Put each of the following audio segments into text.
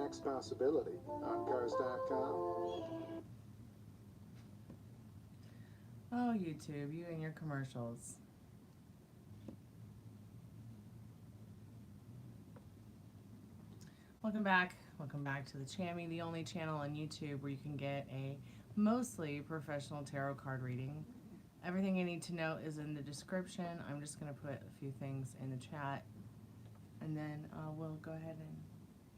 next possibility on Cars.com. Oh, YouTube, you and your commercials. Welcome back. Welcome back to the Chammy, the only channel on YouTube where you can get a mostly professional tarot card reading. Everything you need to know is in the description. I'm just going to put a few things in the chat, and then we'll go ahead and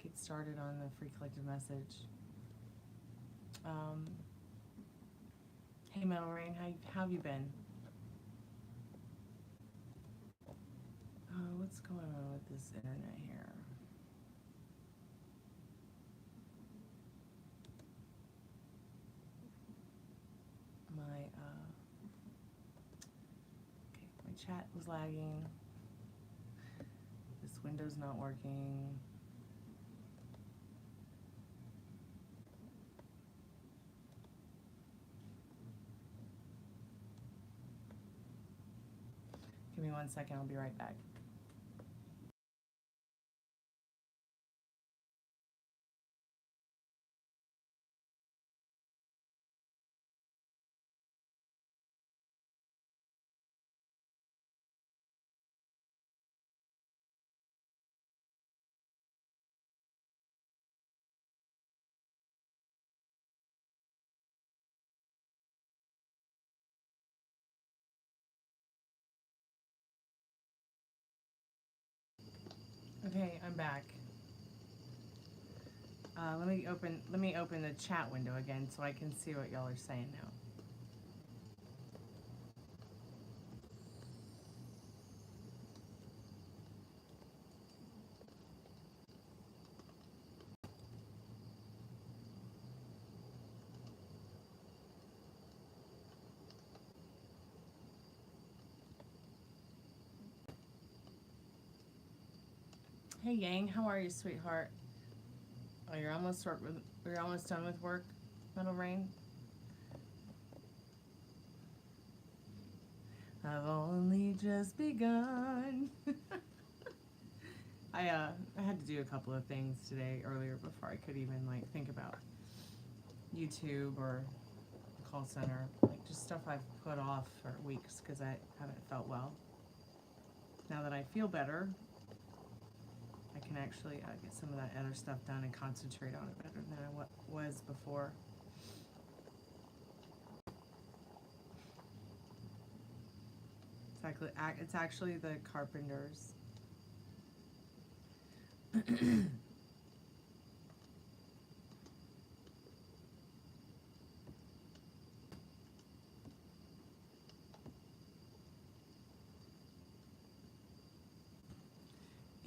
get started on the free collective message. Hey, Metal Rain, how have you been? What's going on with this internet here? My chat was lagging. This window's not working. Give me 1 second, I'll be right back. Okay, I'm back. Let me open the chat window again so I can see what y'all are saying now. Hey Yang, how are you, sweetheart? Oh, you're almost done with work, Metal Rain? I've only just begun. I had to do a couple of things today earlier before I could even like think about YouTube or the call center, like just stuff I've put off for weeks because I haven't felt well. Now that I feel better, I can actually get some of that other stuff done and concentrate on it better than I was before. It's actually the carpenters.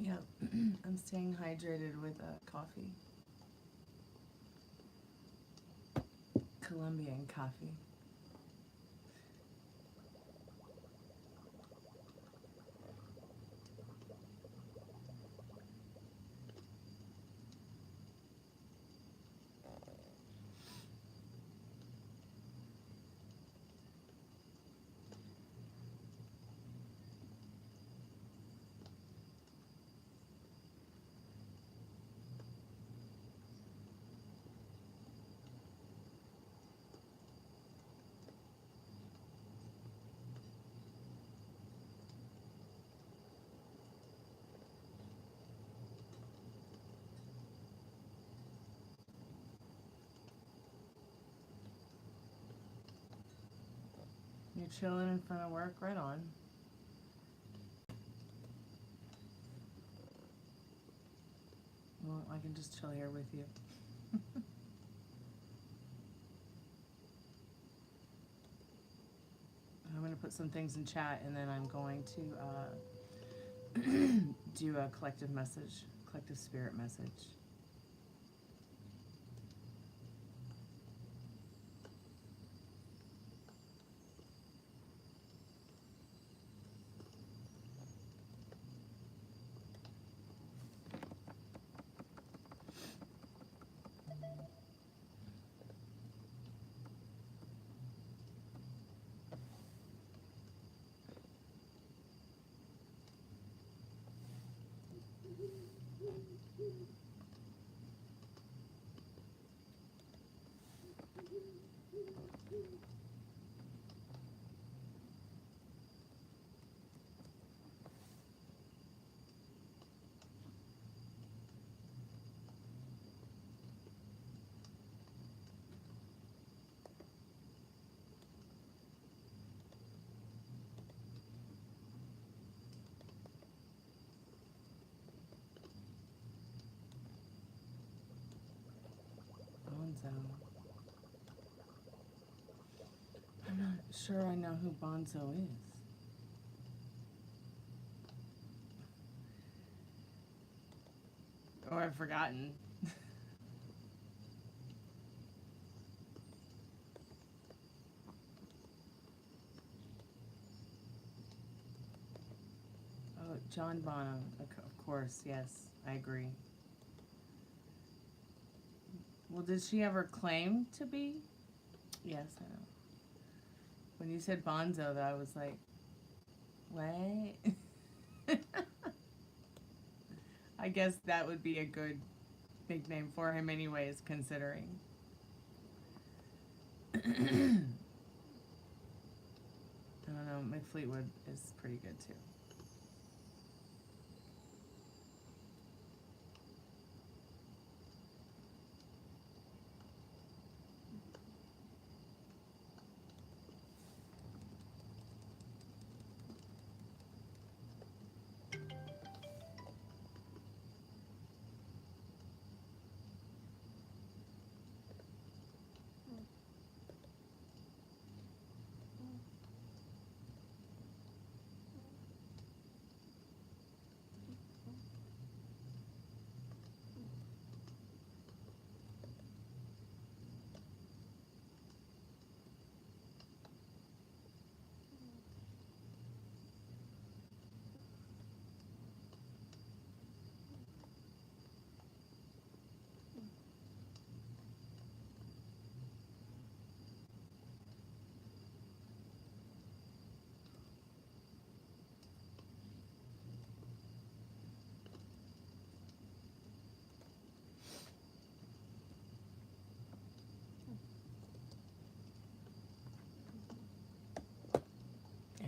Yeah, I'm staying hydrated with coffee. Colombian coffee. You're chilling in front of work, right on. Well, I can just chill here with you. I'm going to put some things in chat, and then I'm going to do a collective message, collective spirit message. Bonzo? I'm not sure I know who Bonzo is. Or I've forgotten. Oh, John Bonham. Of course, yes, I agree. Well, did she ever claim to be? Yes, I know. When you said Bonzo, though, I was like, what? I guess that would be a good nickname for him anyways, considering. I don't know, McFleetwood is pretty good too.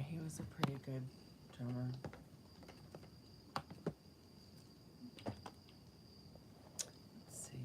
He was a pretty good drummer. Let's see.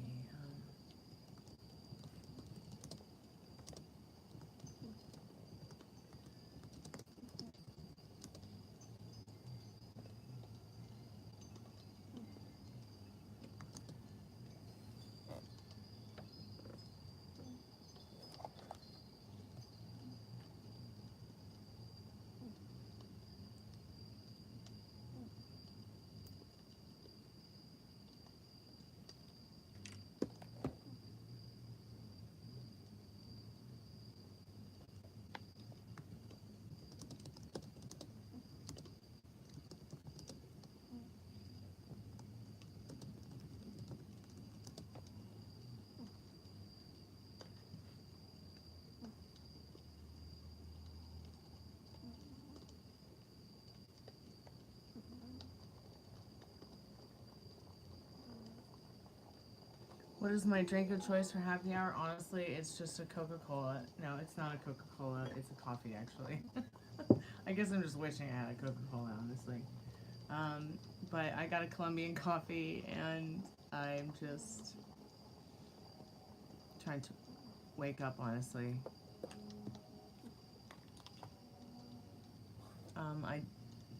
What is my drink of choice for happy hour? Honestly, it's just a Coca-Cola. No, it's not a Coca-Cola. It's a coffee, actually. I guess I'm just wishing I had a Coca-Cola, honestly. But I got a Colombian coffee, and I'm just trying to wake up, honestly. I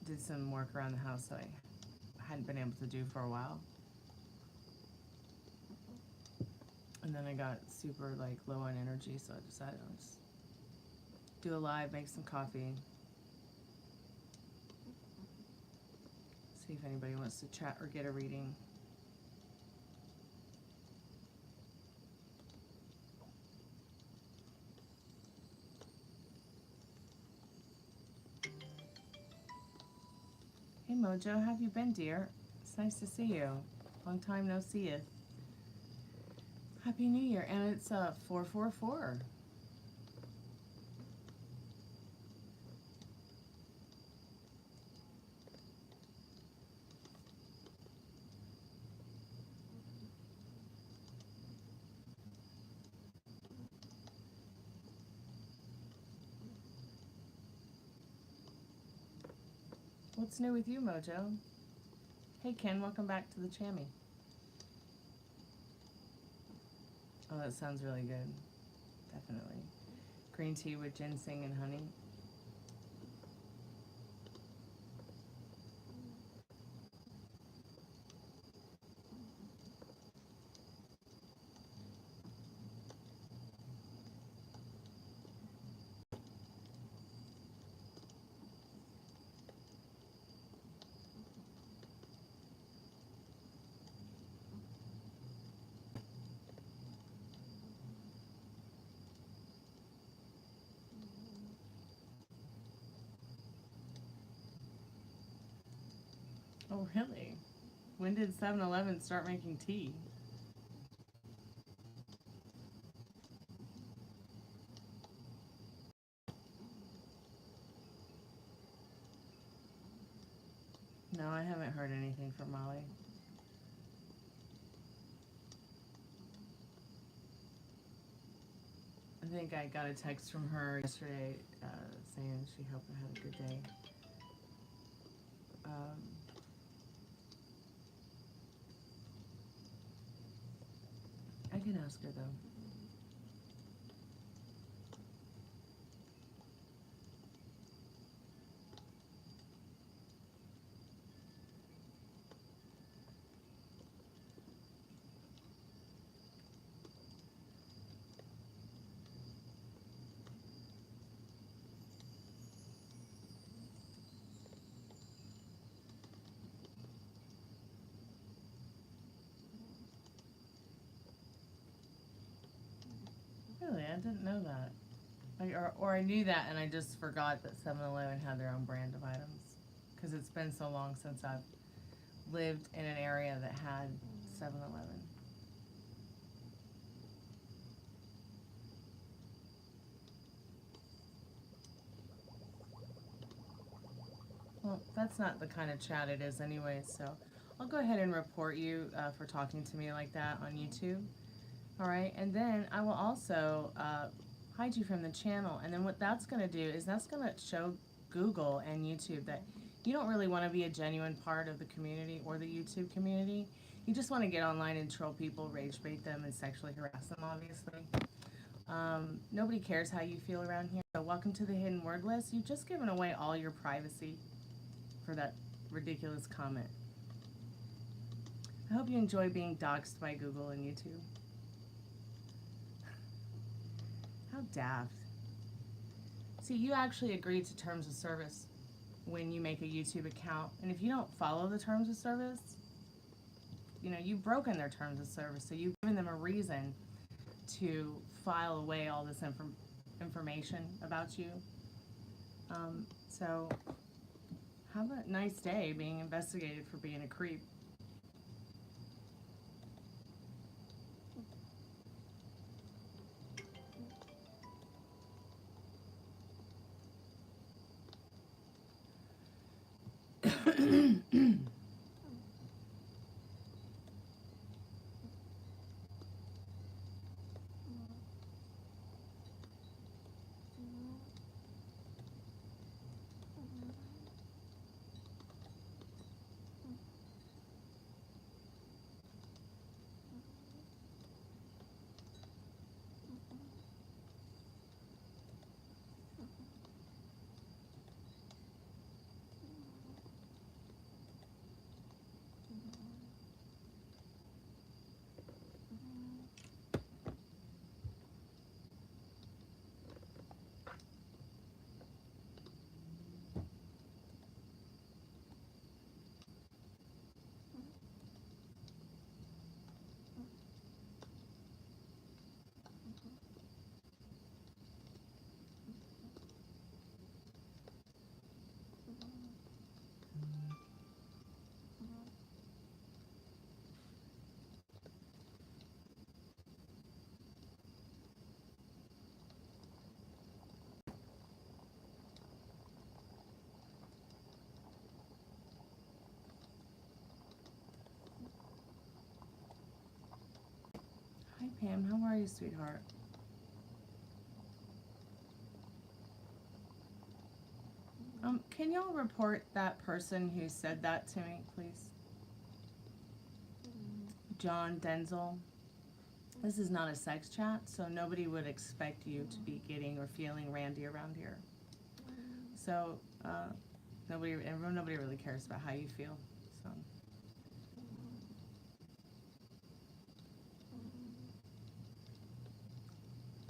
did some work around the house that I hadn't been able to do for a while. And then I got super like low on energy, so I decided I'll just do a live, make some coffee. See if anybody wants to chat or get a reading. Hey Mojo, how have you been, dear? It's nice to see you. Long time no see you. Happy New Year, and it's 444. What's new with you, Mojo? Hey Ken, welcome back to the Chammy. Oh, that sounds really good. Definitely. Green tea with ginseng and honey. Oh, really? When did 7-Eleven start making tea? No, I haven't heard anything from Molly. I think I got a text from her yesterday saying she hoped I had a good day. I can ask her though. Really, I didn't know that. Or I knew that and I just forgot that 7-Eleven had their own brand of items. Because it's been so long since I've lived in an area that had 7-Eleven. Well, that's not the kind of chat it is anyway, so I'll go ahead and report you for talking to me like that on YouTube. Alright, and then I will also hide you from the channel, and then what that's going to do is that's going to show Google and YouTube that you don't really want to be a genuine part of the community or the YouTube community. You just want to get online and troll people, rage bait them, and sexually harass them, obviously. Nobody cares how you feel around here. So welcome to the hidden word list. You've just given away all your privacy for that ridiculous comment. I hope you enjoy being doxxed by Google and YouTube. How daft. See, you actually agree to terms of service when you make a YouTube account. And if you don't follow the terms of service, you know, you've broken their terms of service. So you've given them a reason to file away all this information about you. So have a nice day being investigated for being a creep. Hi Pam, how are you, sweetheart? Can y'all report that person who said that to me, please? John Denzel. This is not a sex chat, so nobody would expect you to be getting or feeling randy around here. So, nobody really cares about how you feel. So.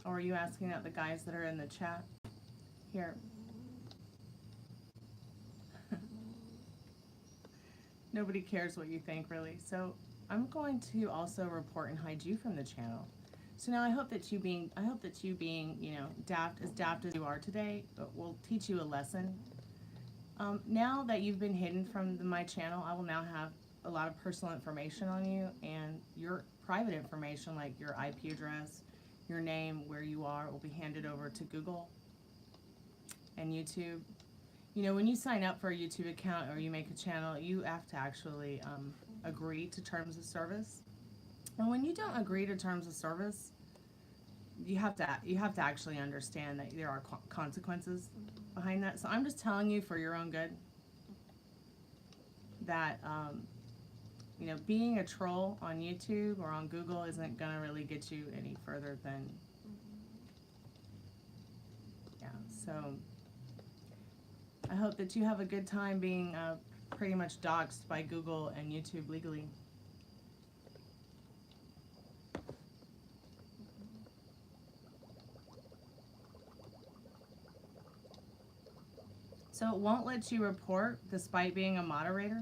Or are you asking out the guys that are in the chat? Here. Nobody cares what you think, really. So I'm going to also report and hide you from the channel. So now I hope that you being, you know, daft as you are today, will teach you a lesson. Now that you've been hidden from my channel, I will now have a lot of personal information on you, and your private information like your IP address, your name, where you are, will be handed over to Google and YouTube. You know, when you sign up for a YouTube account or you make a channel, you have to actually agree to terms of service. And when you don't agree to terms of service, you have to actually understand that there are consequences behind that. So I'm just telling you for your own good that you know, being a troll on YouTube or on Google isn't gonna really get you any further than, yeah. So I hope that you have a good time being pretty much doxxed by Google and YouTube legally. So it won't let you report despite being a moderator?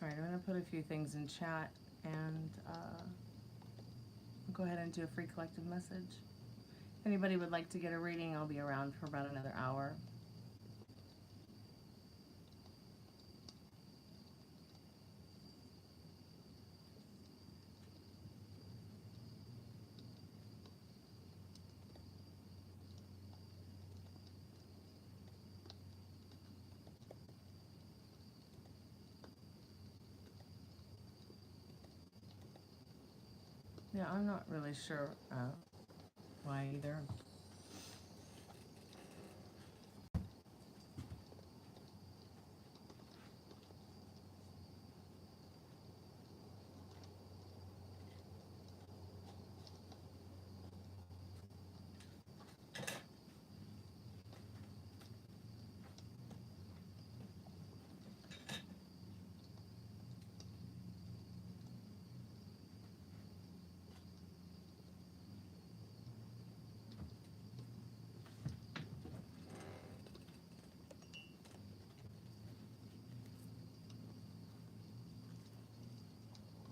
Alright, I'm going to put a few things in chat, and I'll go ahead and do a free collective message. If anybody would like to get a reading, I'll be around for about another hour. Yeah, I'm not really sure why either.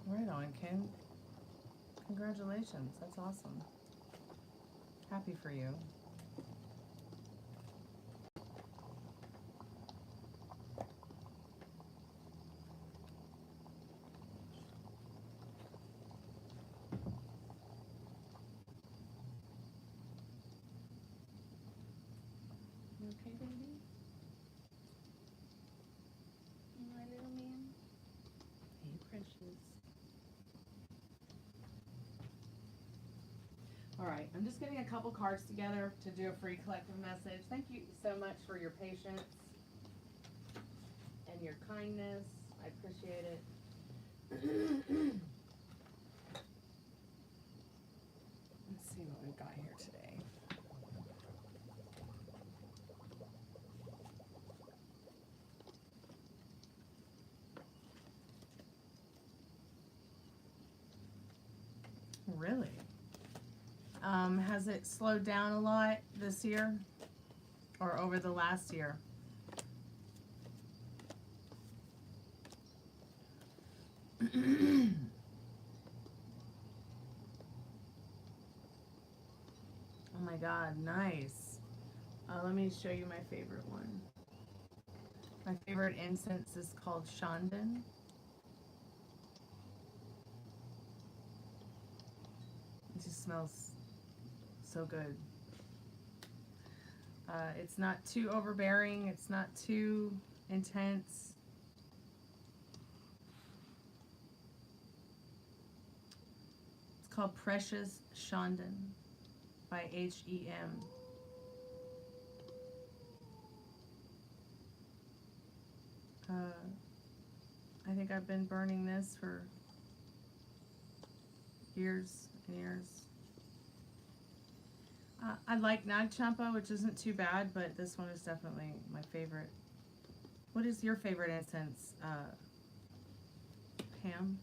Right on, Ken. Congratulations. That's awesome. Happy for you. You okay, baby? My little man? Hey, precious. Alright, I'm just getting a couple cards together to do a free collective message. Thank you so much for your patience and your kindness. I appreciate it. Let's see what we've got here today. Really? Has it slowed down a lot this year or over the last year? Oh my God, nice. Let me show you my favorite one. My favorite incense is called Shandan. It just smells so good. It's not too overbearing. It's not too intense. called Precious Chandon by H.E.M. I think I've been burning this for years and years. I like Nagchampa, which isn't too bad, but this one is definitely my favorite. What is your favorite incense, Pam?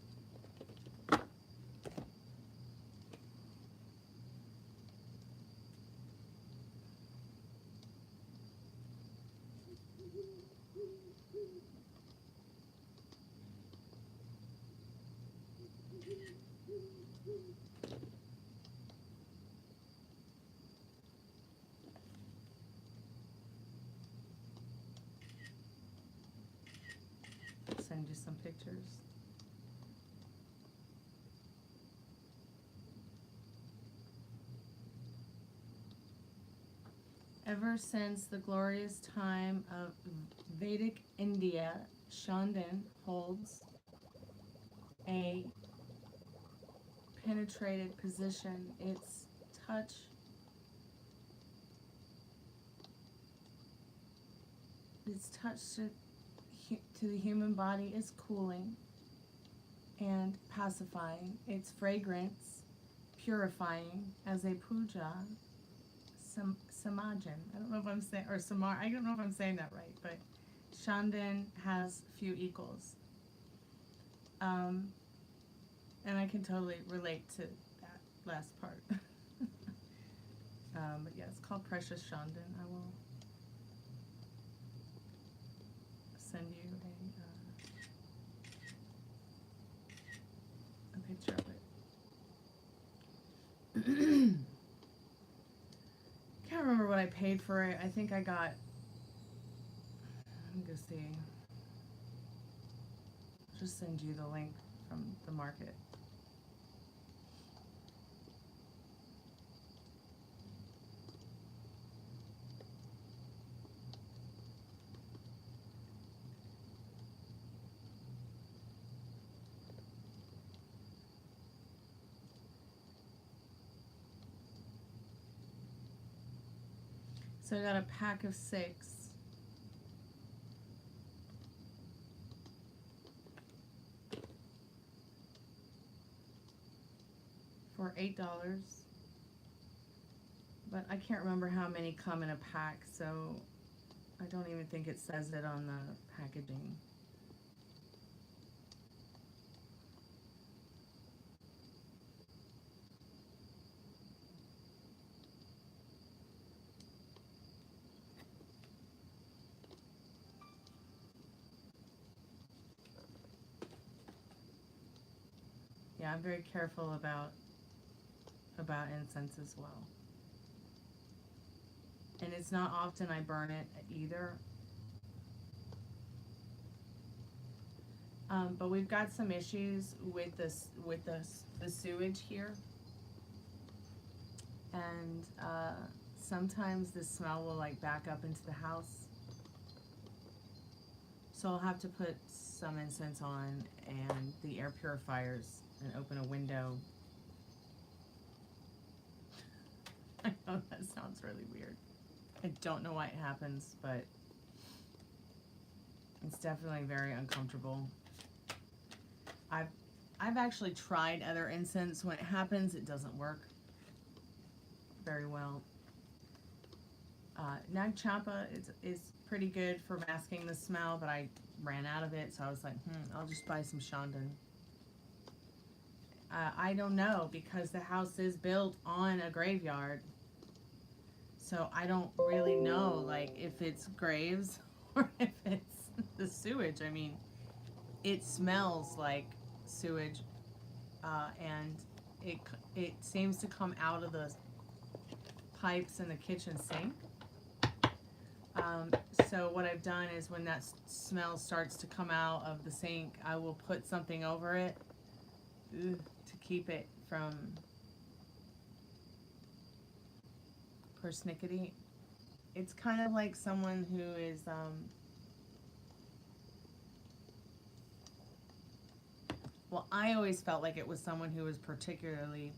Send you some pictures. Ever since the glorious time of Vedic India, Chandon holds a penetrated position. Its touch to the human body is cooling and pacifying. Its fragrance purifying as a puja. Samajan. I don't know if I'm saying, or Samar, I don't know if I'm saying that right, but Chandon has few equals. And I can totally relate to that last part. But yeah, it's called Precious Chandon. I will send you a picture of it. Can't remember what I paid for it. I think I got, I'm gonna see. Just send you the link from the market. So I got a pack of 6. For $8. But I can't remember how many come in a pack, so I don't even think it says it on the packaging. Yeah, I'm very careful about incense as well. And it's not often I burn it either. But we've got some issues with the sewage here. And sometimes the smell will like back up into the house. So I'll have to put some incense on and the air purifiers and open a window. I know that sounds really weird. I don't know why it happens, but it's definitely very uncomfortable. I've actually tried other incense. When it happens, it doesn't work very well. Nagchampa is pretty good for masking the smell, but I ran out of it, so I was like, I'll just buy some Chandon. I don't know, because the house is built on a graveyard, so I don't really know, like, if it's graves or if it's the sewage. I mean, it smells like sewage, and it seems to come out of the pipes in the kitchen sink. So what I've done is when that smell starts to come out of the sink, I will put something over it to keep it from persnickety. It's kind of like someone who is Well, I always felt like it was someone who was particularly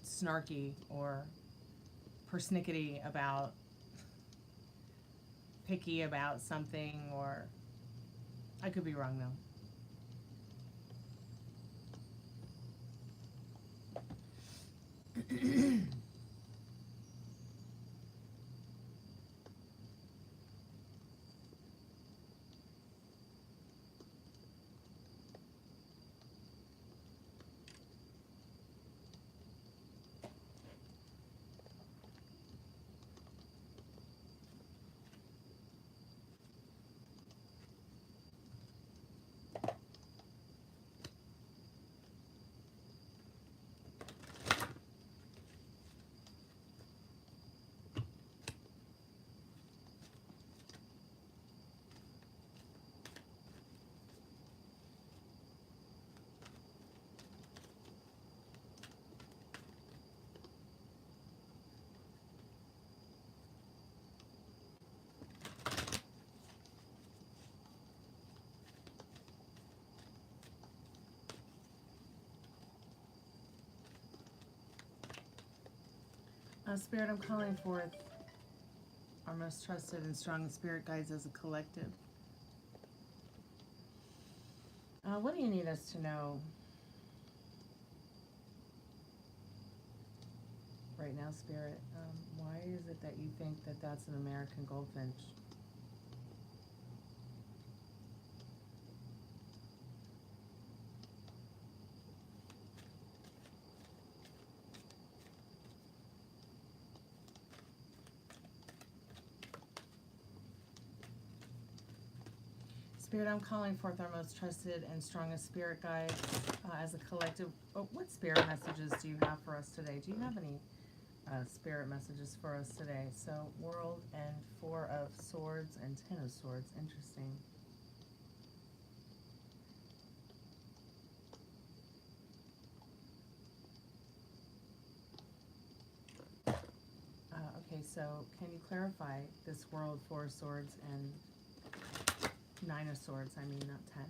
snarky or persnickety about, picky about something, or I could be wrong though. Spirit, I'm calling forth our most trusted and strong spirit guides as a collective. What do you need us to know right now, Spirit? Why is it that you think that that's an American goldfinch? Spirit, I'm calling forth our most trusted and strongest spirit guides as a collective. Oh, what spirit messages do you have for us today? Do you have any spirit messages for us today? So, World and Four of Swords and Ten of Swords. Interesting. Okay, so can you clarify this World, Four of Swords, and Nine of Swords? I mean, not 10.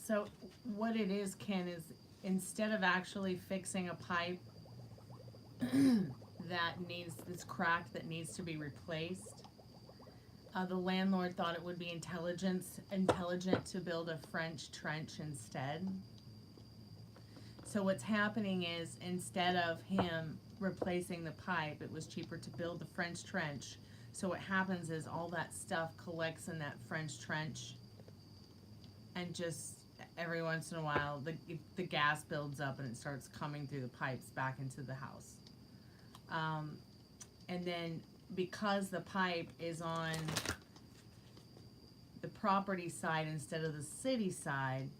So what it is, Ken, is instead of actually fixing a pipe that needs this crack that needs to be replaced, the landlord thought it would be intelligent to build a French trench instead. So what's happening is, instead of him replacing the pipe, it was cheaper to build the French trench. So what happens is all that stuff collects in that French trench, and just every once in a while the gas builds up and it starts coming through the pipes back into the house. And then because the pipe is on the property side instead of the city side,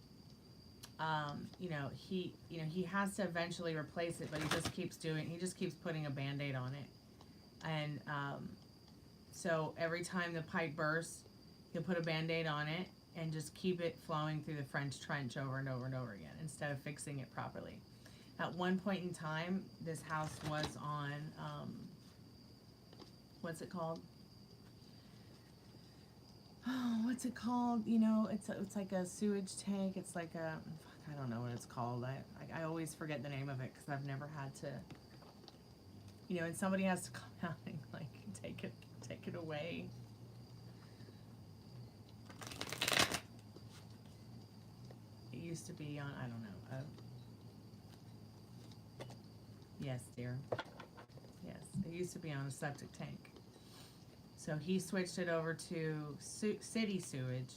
he has to eventually replace it, but he just keeps putting a Band-Aid on it. And so every time the pipe bursts, he'll put a Band-Aid on it and just keep it flowing through the French trench over and over and over again instead of fixing it properly. At one point in time, this house was on, what's it called? Oh, what's it called? You know, it's like a sewage tank. It's like a, I don't know what it's called. I always forget the name of it because I've never had to, and somebody has to come out and like take it away. It used to be on, I don't know. Yes, dear. Yes, it used to be on a septic tank. So he switched it over to city sewage,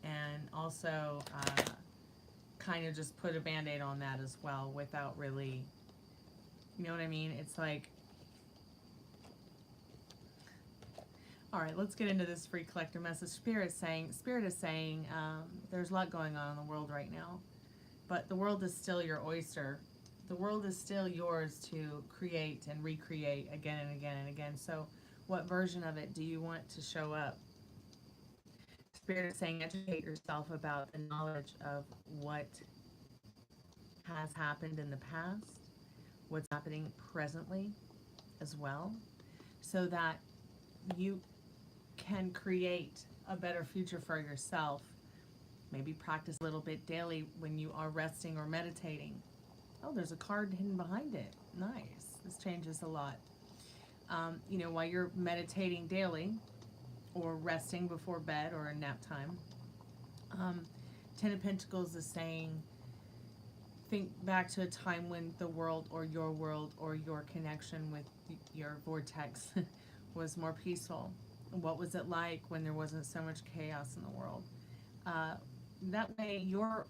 and also kind of just put a Band-Aid on that as well without really, you know what I mean? It's like, All right, let's get into this free collector message. Spirit is saying, there's a lot going on in the world right now, but the world is still your oyster. The world is still yours to create and recreate again and again and again. So what version of it do you want to show up? Spirit is saying, educate yourself about the knowledge of what has happened in the past, what's happening presently as well, so that you can create a better future for yourself. Maybe practice a little bit daily when you are resting or meditating. Oh, there's a card hidden behind it. Nice. This changes a lot. You know, while you're meditating daily or resting before bed or in nap time. Ten of Pentacles is saying, think back to a time when the world or your connection with your vortex was more peaceful. What was it like when there wasn't so much chaos in the world? That way your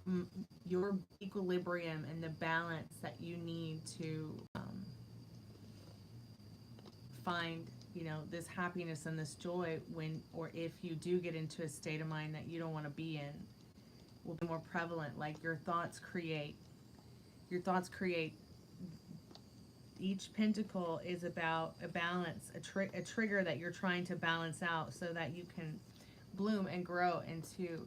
equilibrium and the balance that you need to find, you know, this happiness and this joy when, or if you do get into a state of mind that you don't want to be in, will be more prevalent. Like your thoughts create. Each pentacle is about a balance, a trigger that you're trying to balance out so that you can bloom and grow into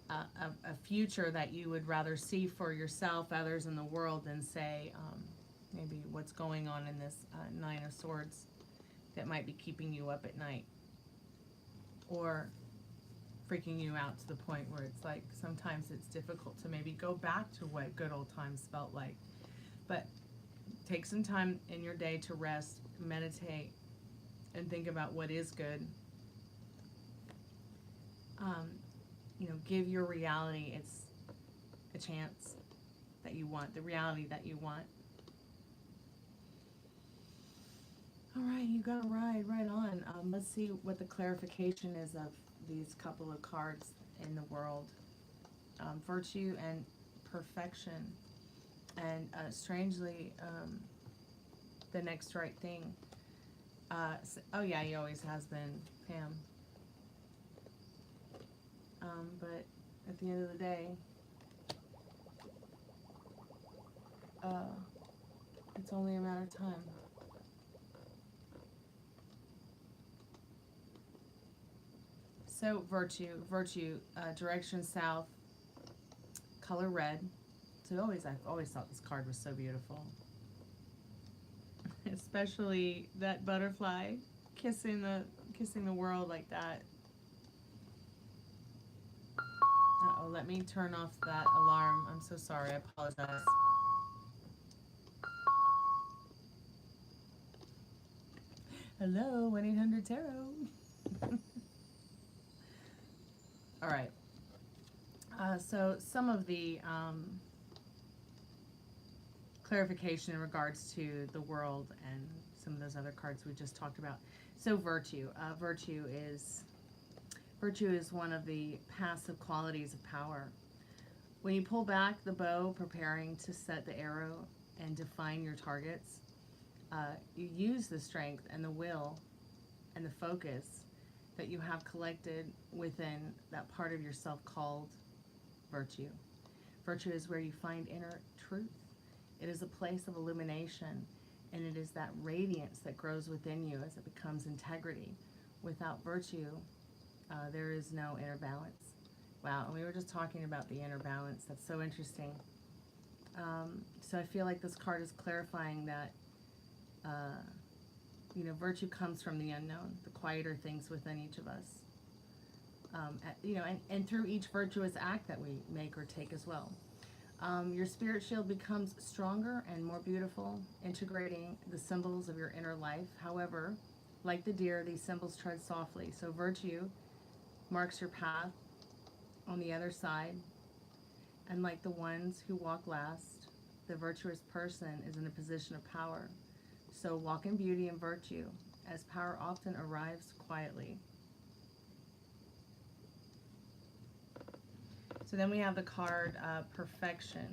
a future that you would rather see for yourself, others in the world, than say maybe what's going on in this Nine of Swords that might be keeping you up at night or freaking you out to the point where it's like sometimes it's difficult to maybe go back to what good old times felt like. But take some time in your day to rest, meditate, and think about what is good. You know, give your reality its a chance that you want, the reality that you want. All right, you got to ride right on. Let's see what the clarification is of these couple of cards in the world. Virtue and perfection. And strangely, the next right thing. Oh yeah, he always has been, Pam. But at the end of the day, it's only a matter of time. So virtue, direction south, color red. So I've always thought this card was so beautiful. Especially that butterfly kissing the world like that. Uh-oh, let me turn off that alarm. I'm so sorry, I apologize. Hello, 1-800-TAROT. All right. So some of the clarification in regards to the world and some of those other cards we just talked about. So virtue. Virtue is one of the passive qualities of power. When you pull back the bow, preparing to set the arrow and define your targets, you use the strength and the will and the focus that you have collected within that part of yourself called virtue. Virtue is where you find inner truth. It is a place of illumination, and it is that radiance that grows within you as it becomes integrity. Without virtue, there is no inner balance. Wow, and we were just talking about the inner balance. That's so interesting. So I feel like this card is clarifying that, you know, virtue comes from the unknown, the quieter things within each of us. You know, and through each virtuous act that we make or take as well. Your spirit shield becomes stronger and more beautiful, integrating the symbols of your inner life. However, like the deer, these symbols tread softly. So virtue marks your path on the other side. And like the ones who walk last, the virtuous person is in a position of power. So walk in beauty and virtue, as power often arrives quietly. So then we have the card perfection.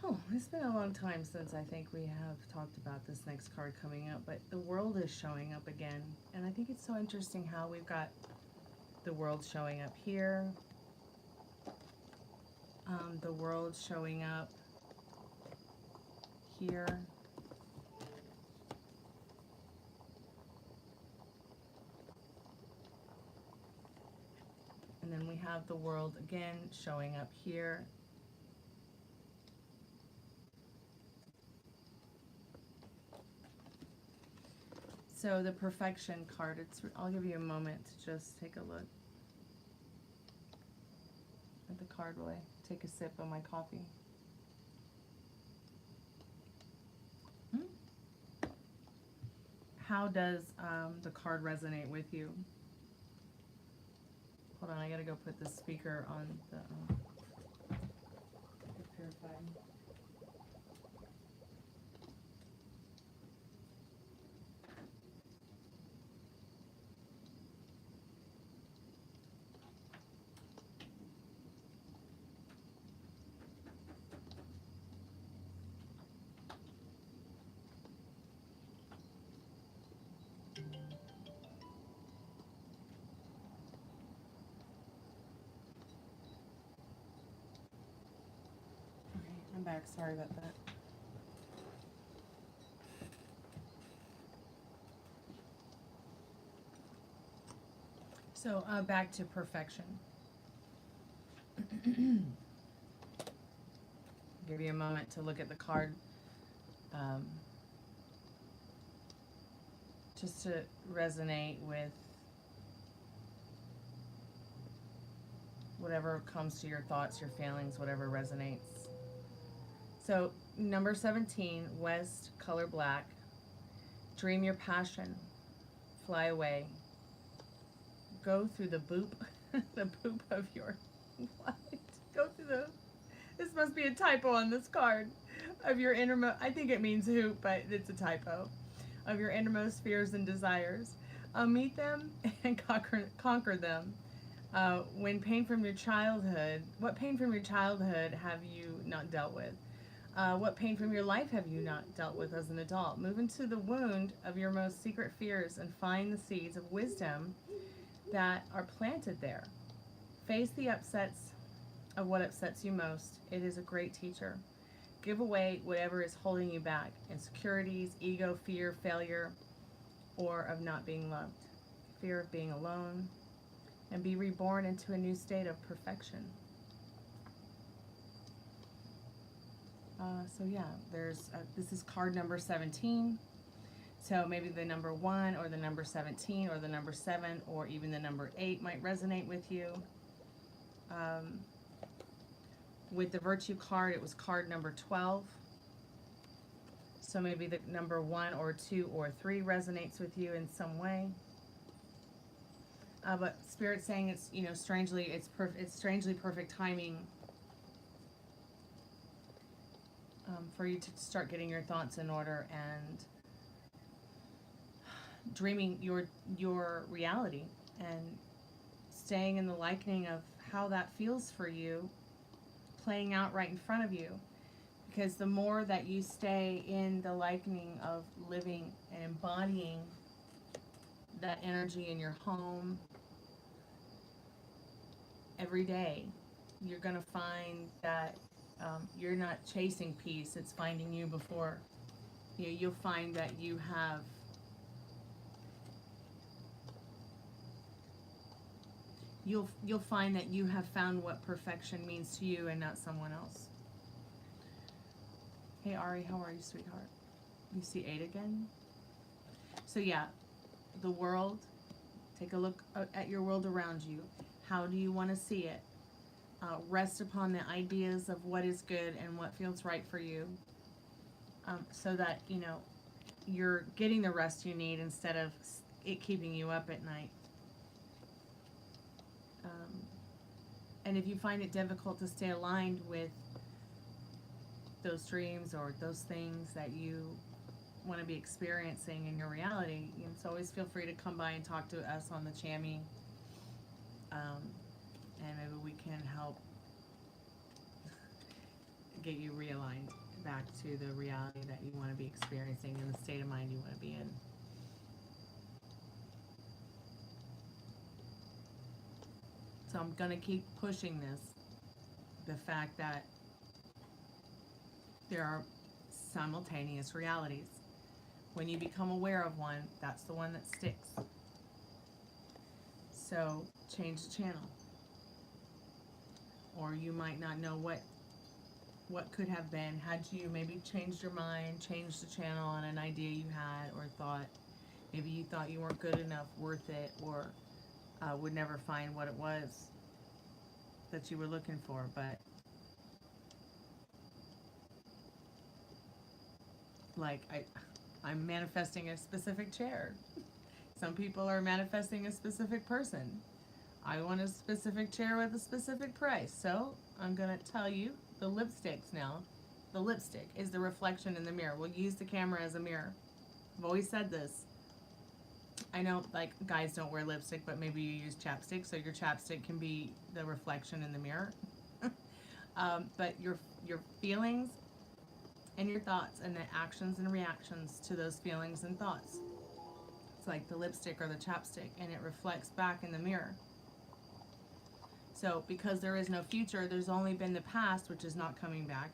Oh, it's been a long time since I think we have talked about this next card coming up, but the world is showing up again. And I think it's so interesting how we've got the world showing up here, the world showing up here, and then we have the world again showing up here. So the perfection card, I'll give you a moment to just take a look at the card while I take a sip of my coffee. How does the card resonate with you? Hold on, I gotta go put the speaker on the purified. I'm back, sorry about that. So back to perfection. Give you a moment to look at the card. Just to resonate with whatever comes to your thoughts, your feelings, whatever resonates. So, number 17, West, color black. Dream your passion. Fly away. Go through the boop, the poop of your, what? Go through the, this must be a typo on this card, of your innermost, I think it means hoop, but it's a typo, of your innermost fears and desires. Meet them and conquer them. When pain from your childhood, what pain from your childhood have you not dealt with? What pain from your life have you not dealt with as an adult? Move into the wound of your most secret fears and find the seeds of wisdom that are planted there. Face the upsets of what upsets you most. It is a great teacher. Give away whatever is holding you back, insecurities, ego, fear, failure, or of not being loved, fear of being alone, and be reborn into a new state of perfection. So yeah, this is card number 17. So maybe the number 1 or the number 17 or the number 7 or even the number 8 might resonate with you. With the Virtue card, it was card number 12. So maybe the number 1 or 2 or 3 resonates with you in some way. But Spirit's saying it's, you know, strangely, it's strangely perfect timing for you to start getting your thoughts in order and dreaming your reality and staying in the likening of how that feels for you, playing out right in front of you. Because the more that you stay in the likening of living and embodying that energy in your home every day, you're going to find that you're not chasing peace, it's finding you before. You know, you'll find that you have you'll find that you have found what perfection means to you and not someone else. Hey Ari, how are you, sweetheart? You see 8 again? So yeah, the world, take a look at your world around you. How do you want to see it? Rest upon the ideas of what is good and what feels right for you, so that, you know, you're getting the rest you need instead of it keeping you up at night. And if you find it difficult to stay aligned with those dreams or those things that you want to be experiencing in your reality, you know, so always feel free to come by and talk to us on the Chami, and maybe we can help get you realigned back to the reality that you want to be experiencing and the state of mind you want to be in. So I'm going to keep pushing this. The fact that there are simultaneous realities. When you become aware of one, that's the one that sticks. So change the channel. Or you might not know what could have been had you maybe changed your mind, changed the channel on an idea you had or thought. Maybe you thought you weren't good enough, worth it, or would never find what it was that you were looking for. But like I'm manifesting a specific chair. Some people are manifesting a specific person. I want a specific chair with a specific price. So I'm going to tell you the lipsticks now. The lipstick is the reflection in the mirror. We'll use the camera as a mirror. I've always said this. I know like guys don't wear lipstick, but maybe you use chapstick. So your chapstick can be the reflection in the mirror. But your feelings and your thoughts and the actions and reactions to those feelings and thoughts. It's like the lipstick or the chapstick, and it reflects back in the mirror. So because there is no future, there's only been the past, which is not coming back.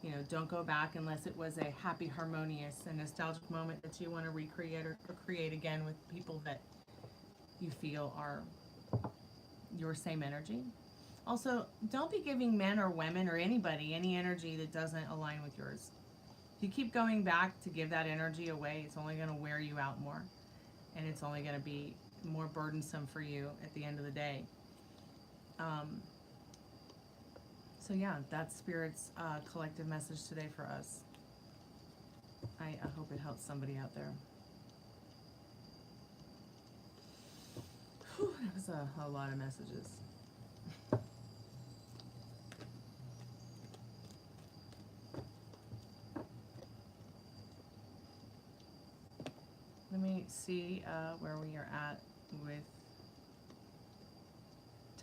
You know, don't go back unless it was a happy, harmonious, and nostalgic moment that you want to recreate or create again with people that you feel are your same energy. Also, don't be giving men or women or anybody any energy that doesn't align with yours. If you keep going back to give that energy away, it's only going to wear you out more. And it's only going to be more burdensome for you at the end of the day. So yeah, that's Spirit's collective message today for us. I hope it helps somebody out there. Whew, that was a lot of messages. Let me see where we are at with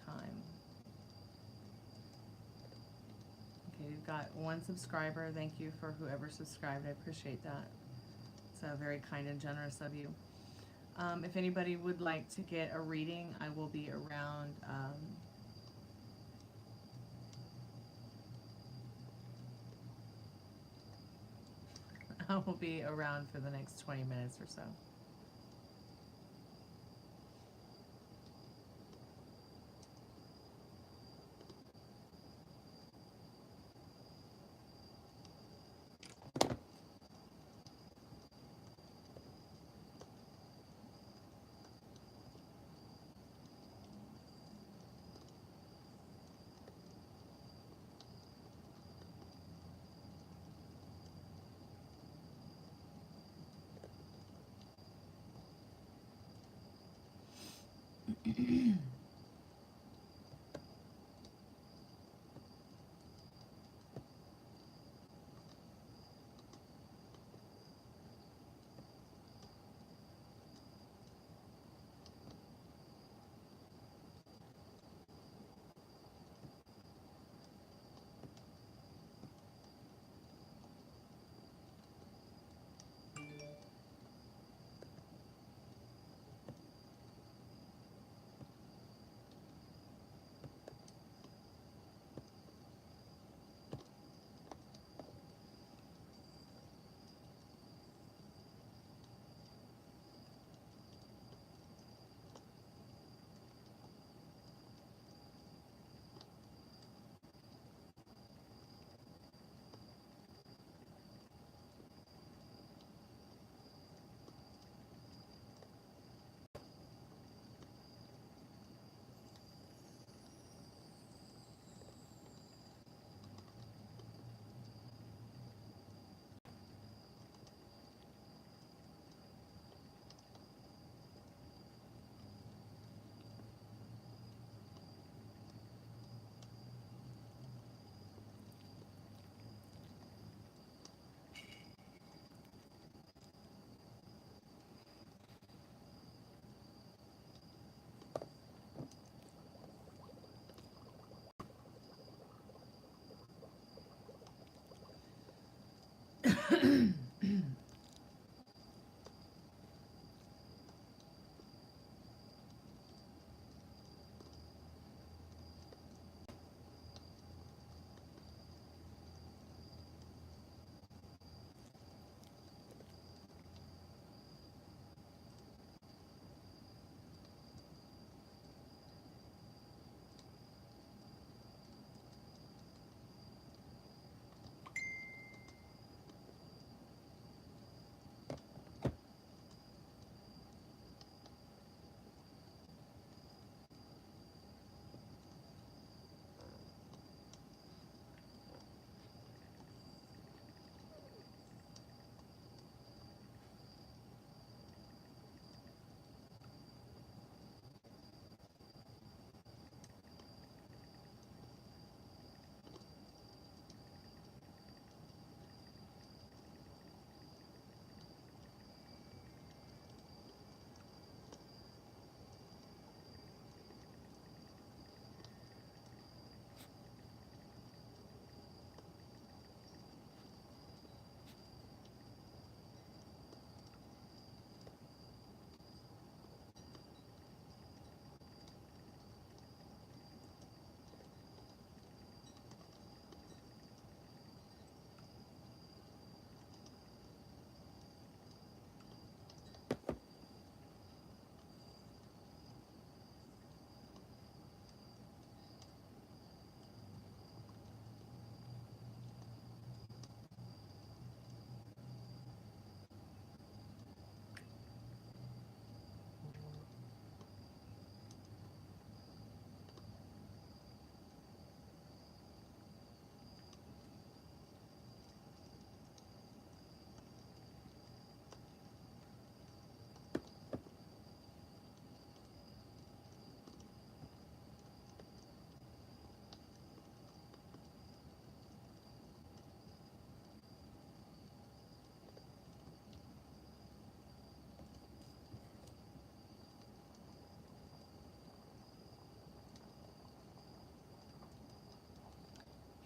time. Okay, we've got one subscriber. Thank you for whoever subscribed. I appreciate that. It's very kind and generous of you. If anybody would like to get a reading, I will be around. I will be around for the next 20 minutes or so.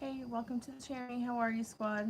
Hey, welcome to the sharing. How are you, squad?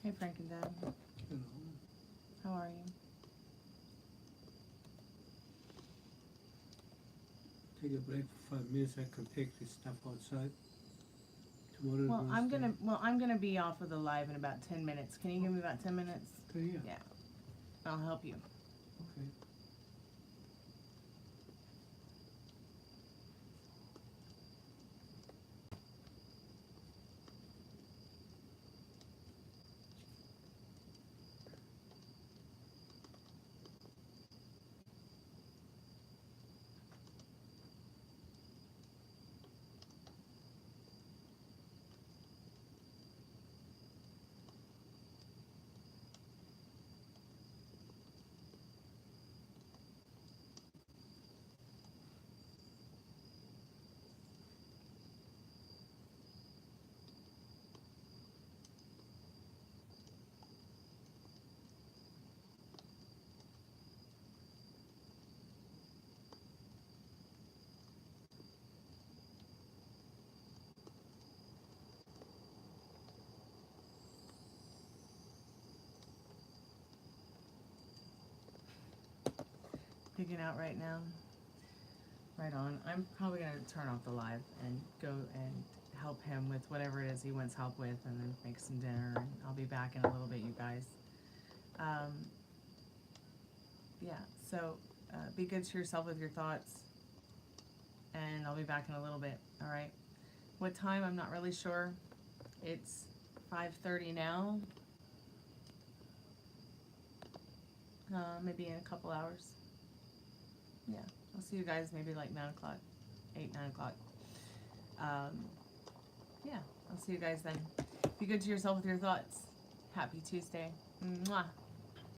Hey, Frank and Dad. Hello. How are you? Take a break for 5 minutes. I can take this stuff outside. What is Well, I'm Wednesday? gonna be off of the live in about 10 minutes. Can you give me about 10 minutes? Okay, yeah. Yeah. I'll help you. Okay. Picking out right now. Right on. I'm probably gonna turn off the live and go and help him with whatever it is he wants help with, and then make some dinner. And I'll be back in a little bit, you guys. Yeah. So be good to yourself with your thoughts, and I'll be back in a little bit. All right. What time? I'm not really sure. It's 5:30 now. Maybe in a couple hours. Yeah, I'll see you guys maybe like 9 o'clock, 8, 9 o'clock. Yeah, I'll see you guys then. Be good to yourself with your thoughts. Happy Tuesday. Mwah.